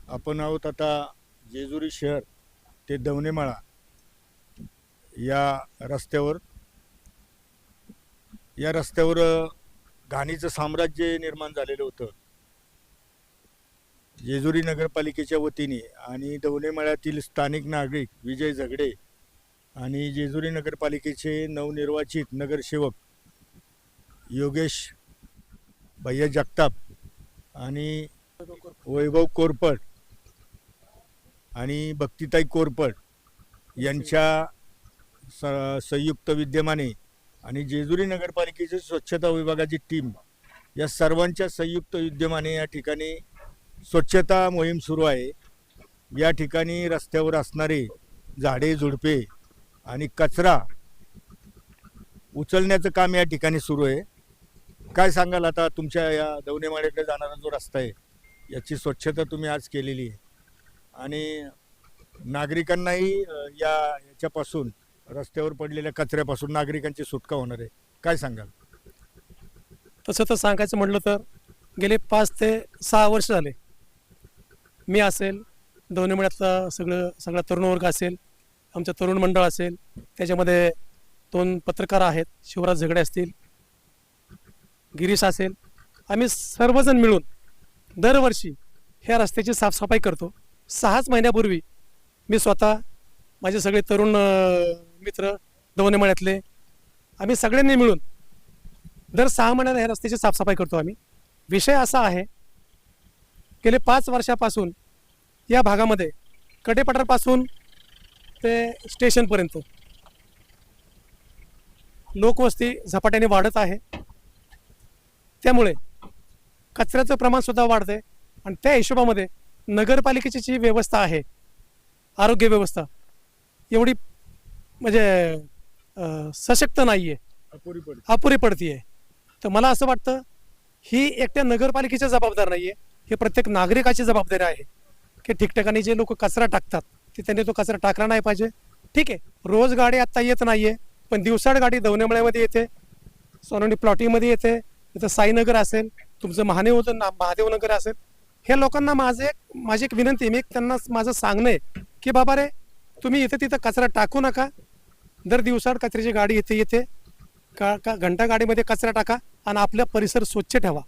आपण आहोत आता जेजुरी शहर ते दवनेमाळा या रस्त्यावर. या रस्त्यावर घाणीचं साम्राज्य निर्माण झालेलं होतं. जेजुरी नगरपालिकेच्या वतीने आणि दवनेमाळ्यातील स्थानिक नागरिक विजय झगडे आणि जेजुरी नगरपालिकेचे नवनिर्वाचित नगरसेवक योगेश भैया जगताप आणि वैभव कोरपड आणि भक्तिताई कोरपड यांच्या संयुक्त विद्यमाने आणि जेजुरी नगरपालिकेची स्वच्छता विभागाची टीम या सर्वांच्या संयुक्त विद्यमाने या ठिकाणी स्वच्छता मोहीम सुरू आहे. या ठिकाणी रस्त्यावर असणारे झाडे झुडपे आणि कचरा उचलण्याचं काम या ठिकाणी सुरू आहे. काय सांगाल आता तुमच्या या दवनेमाळ्याकडे जाणारा जो रस्ता आहे याची स्वच्छता तुम्ही आज केलेली आहे आणि नागरिकांनाही याच्यापासून रस्त्यावर पडलेल्या कचऱ्यापासून नागरिकांची सुटका होणार आहे. काय सांगाल? तसं तर सांगायचं म्हटलं तर गेले 5 ते 6 वर्ष झाले मी असेल, दवनेमाळ्यातला सगळा तरुण वर्ग असेल, आमचं तरुण मंडळ असेल, त्याच्यामध्ये 2 पत्रकार आहेत, शिवराज झगडे असतील, गिरीश असेल, आम्ही सर्वजण मिळून दरवर्षी ह्या रस्त्याची साफसफाई करतो. 6च महिन्यापूर्वी मी स्वतः, माझे सगळे तरुण मित्र दवनेमाळ्यातले, आम्ही सगळ्यांनी मिळून दर 6 महिन्याला ह्या रस्त्याची साफसफाई करतो आम्ही. विषय असा आहे, गेले 5 वर्षापासून या भागामध्ये कडेपठारपासून ते स्टेशनपर्यंत लोकवस्ती झपाट्याने वाढत आहे. त्यामुळे कचऱ्याचं प्रमाण सुद्धा वाढते आणि त्या हिशोबामध्ये नगरपालिकेची जी व्यवस्था आहे, आरोग्य व्यवस्था, एवढी म्हणजे सशक्त नाही आहे, अपुरी पडती आहे. तर मला असं वाटतं ही एकट्या नगरपालिकेची जबाबदारी नाही आहे, हे प्रत्येक नागरिकाची जबाबदारी आहे की ठिकठिकाणी जे लोक कचरा टाकतात ते त्यांनी तो कचरा टाकला नाही पाहिजे. ठीक आहे, रोज गाडी आत्ता येत नाही आहे, पण दिवसाड गाडी दवनेमाळ्यामध्ये येते, सोनवणी प्लॉटिंगमध्ये येते, इथं साईनगर असेल, तुमचं महादेवनगर असेल. हे लोकांना माझी एक विनंती, मी त्यांना माझं सांगणं आहे की बाबा रे, तुम्ही इथं तिथं कचरा टाकू नका. दर दिवसाड कचऱ्याची गाडी येते का घंटा गाडीमध्ये कचरा टाका आणि आपला परिसर स्वच्छ ठेवा.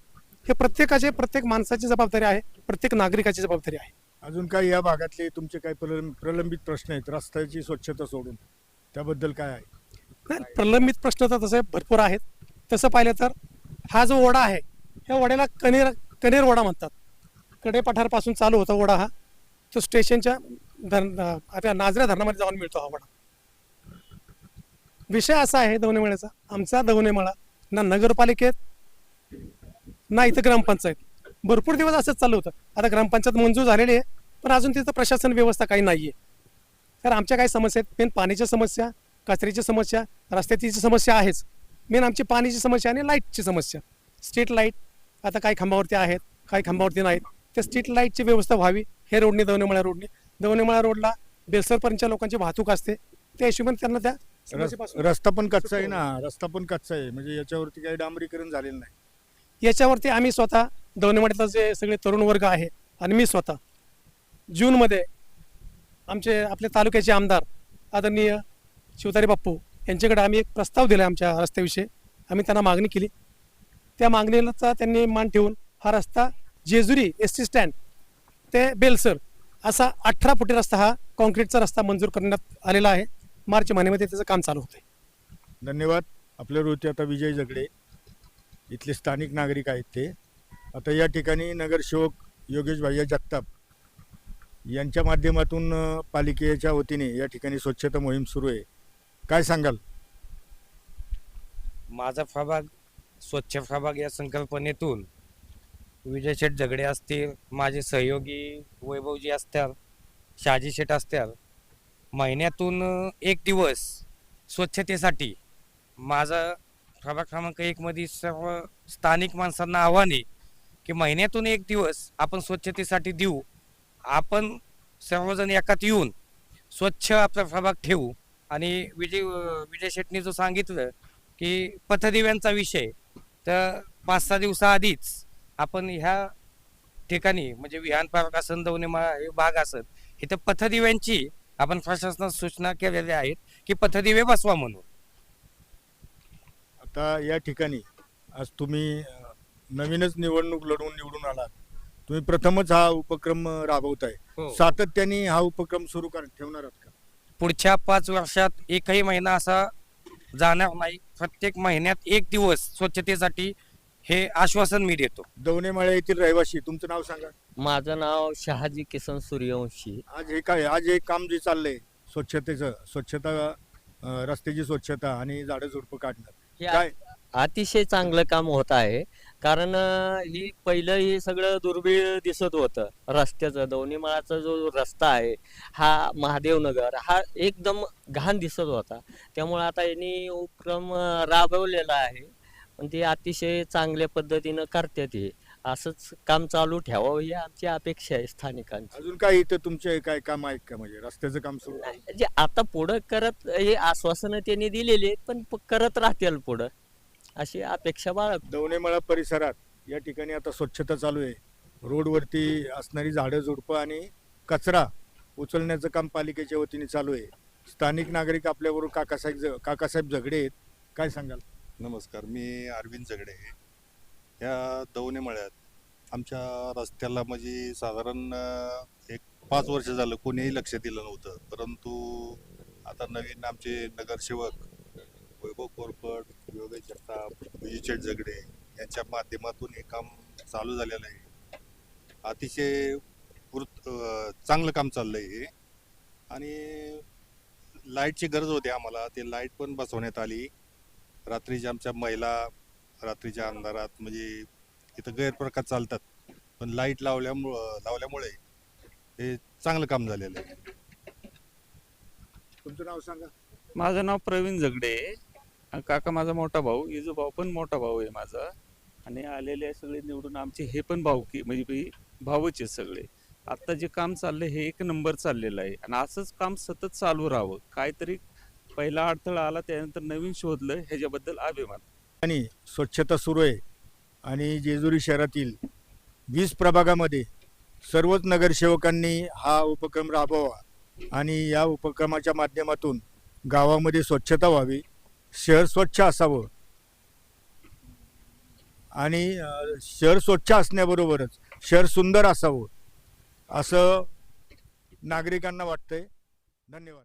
हे प्रत्येक माणसाची जबाबदारी आहे, प्रत्येक नागरिकाची जबाबदारी आहे. अजून काही या भागातले तुमचे काही प्रलंबित प्रश्न आहेत रस्त्याची स्वच्छता सोडून, त्याबद्दल काय आहे? नाही, प्रलंबित प्रश्न तर तसे भरपूर आहेत. तसं पाहिलं तर हा जो ओढा आहे, ह्या ओढ्याला कनेर ओढा म्हणतात. कडेपठारपासून चालू होता ओढा हा, तो स्टेशनच्या आता नाझऱ्या धरणामध्ये जाऊन मिळतो हा ओढा. विषय असा आहे दवनेमाळ्याचा, आमचा दवनेमाळा ना नगरपालिकेत ना इथं ग्रामपंचायत, भरपूर दिवस असंच चालू होतं. आता ग्रामपंचायत मंजूर झालेली आहे, पण अजून तिथं प्रशासन व्यवस्था काही नाही आहे. तर आमच्या काही समस्या आहेत, मेन पाण्याच्या समस्या, कचऱ्याची समस्या, रस्त्याची समस्या आहेच. मेन आमची पाण्याची समस्या आणि लाईटची समस्या. स्ट्रीट लाईट आता काही खांबावरती आहेत, काही खांबावरती नाहीत. त्या स्ट्रीट लाईटची व्यवस्था व्हावी. हे रोडने दवनेमाळा रोडला बेलसरपर्यंतच्या लोकांची वाहतूक असते, त्या हिशोबाने त्यांना त्या रस्ता पण कच्चा आहे ना, रस्ता पण कच्चा आहे, म्हणजे याच्यावरती काही डांबरीकरण झालेलं नाही. याच्यावरती आम्ही स्वतः दवनेमाळ्यातले जे सगळे तरुण वर्ग आहे आणि मी स्वतः जूनमध्ये आपल्या तालुक्याचे आमदार आदरणीय शिवतारे बाप्पू यांच्याकडे आम्ही एक प्रस्ताव दिला आमच्या रस्त्याविषयी. आम्ही त्यांना मागणी केली, त्या मागणीचा त्यांनी मान ठेवून हा रस्ता जेजुरी ST स्टँड ते बेलसर असा 18 फुटी रस्ता, हा कॉन्क्रीटचा रस्ता मंजूर करण्यात आलेला आहे. मार्च महिन्यामध्ये त्याचं काम चालू होतं. धन्यवाद. आपल्यावरती आता विजय झगडे इथले स्थानिक नागरिक आहेत. ते आता या ठिकाणी नगरसेवक योगेश भैया जगताप यांच्या माध्यमातून पालिकेच्या वतीने या ठिकाणी स्वच्छता मोहीम सुरू आहे. काय सांगाल? माझा प्रभाग स्वच्छ प्रभाग या संकल्पनेतून विजय शेठ झगडे असतील, माझे सहयोगी वैभवजी असतील, शहाजी शेठ असतील, महिन्यातून 1 दिवस स्वच्छतेसाठी माझा प्रभाग क्रमांक 1 मध्ये सर्व स्थानिक माणसांना आव्हान आहे की महिन्यातून 1 दिवस आपण स्वच्छतेसाठी देऊ. आपण सर्वजण एकात येऊन स्वच्छ आपला प्रभाग ठेवू. आणि विजय शेटनी जो सांगितलं की पथदिव्यांचा विषय, तर 5-6 दिवसाआधीच आपण ह्या ठिकाणी म्हणजे विहान पार्क असन दवनेमाळा हे भाग असत इथं पथदिव्यांची आपण प्रशासनात सूचना केलेल्या आहेत की पथदिवे बसवा म्हणून. आता या ठिकाणी आज तुम्ही नवीनच निवडणूक लढवून निवडून आलात. तुम्ही प्रथमच हा उपक्रम राबवताय. हो. सातत्याने हा उपक्रम सुरू ठेवणार आहात का? पुढच्या 5 वर्षात एकही महिना असा जाणार नाही. प्रत्येक महिन्यात एक दिवस स्वच्छतेसाठी हे आश्वासन मी देतो. दवनेमाळ्या येथील रहिवासी, तुमचं नाव सांगा. माझं नाव शहाजी किसन सूर्यवंशी. आज हे काय, आज हे काम जे चाललंय स्वच्छतेचं, स्वच्छता रस्त्याची स्वच्छता आणि झाडं झुडपं काढणं, हे काय अतिशय चांगलं काम होत आहे. कारण ही पहिलं हे सगळं दुर्बीळ दिसत होतं. रस्त्याचं दवनीमाळाचा जो रस्ता आहे हा महादेवनगर हा एकदम घाण दिसत होता. त्यामुळे आता यांनी उपक्रम राबवलेला आहे. पण ते अतिशय चांगल्या पद्धतीनं करतात. हे असंच काम चालू ठेवावं ही आमची अपेक्षा आहे स्थानिकांची. अजून काय इथं तुमचे काय काम आहेत का, म्हणजे रस्त्याचं काम सुरू? जे आता पुढं करत हे आश्वासनं त्यांनी दिलेली आहेत, पण करत राहतील पुढं अशी अपेक्षा बाळग. दवनेमाळा परिसरात या ठिकाणी आता स्वच्छता चालू आहे. रोडवरती असणारी झाडं झुडपं आणि कचरा उचलण्याचं काम पालिकेच्या वतीने चालू आहे. स्थानिक नागरिक आपल्याबरोबर काकासाहेब झगडे आहेत. काय सांगाल? नमस्कार, मी अरविंद झगडे. या दवनेमाळ्यात आमच्या रस्त्याला म्हणजे साधारण एक 5 वर्ष झालं कोणीही लक्ष दिलं नव्हतं. परंतु आता नवीन आमचे नगरसेवक वैभव कोरपड, योगेश जगताप, विजयचेट झगडे यांच्या माध्यमातून हे काम चालू झालेलं आहे. अतिशय चांगलं काम चाललंय हे. आणि लाईटची गरज होती आम्हाला, ते लाईट पण बसवण्यात आली. रात्रीच्या आमच्या महिला रात्रीच्या अंधारात म्हणजे इथं गैरप्रकार चालतात, पण लाईट लावल्यामुळे हे चांगलं काम झालेलं आहे. तुमचं नाव सांगा. माझं नाव प्रवीण झगडे. काका माझा मोठा भाऊ, इजू भाऊ पण मोठा भाऊ आहे माझा. आणि आलेले सगळे निवडून आमचे हे पण भाऊकी म्हणजे भाऊच आहे सगळे. आता जे काम चाललंय हे एक नंबर चाललेलं आहे आणि असंच काम सतत चालू राहावं. काहीतरी पहिला अडथळा आला त्यानंतर नवीन शोधलं, ह्याच्याबद्दल अभिमान. आणि स्वच्छता सुरू आहे आणि जेजुरी शहरातील 20 प्रभागामध्ये सर्वच नगरसेवकांनी हा उपक्रम राबवावा आणि या उपक्रमाच्या माध्यमातून गावामध्ये स्वच्छता व्हावी, शहर स्वच्छ असावं. आणि शहर स्वच्छ असण्याबरोबरच शहर सुंदर असावं असं नागरिकांना वाटतंय. धन्यवाद.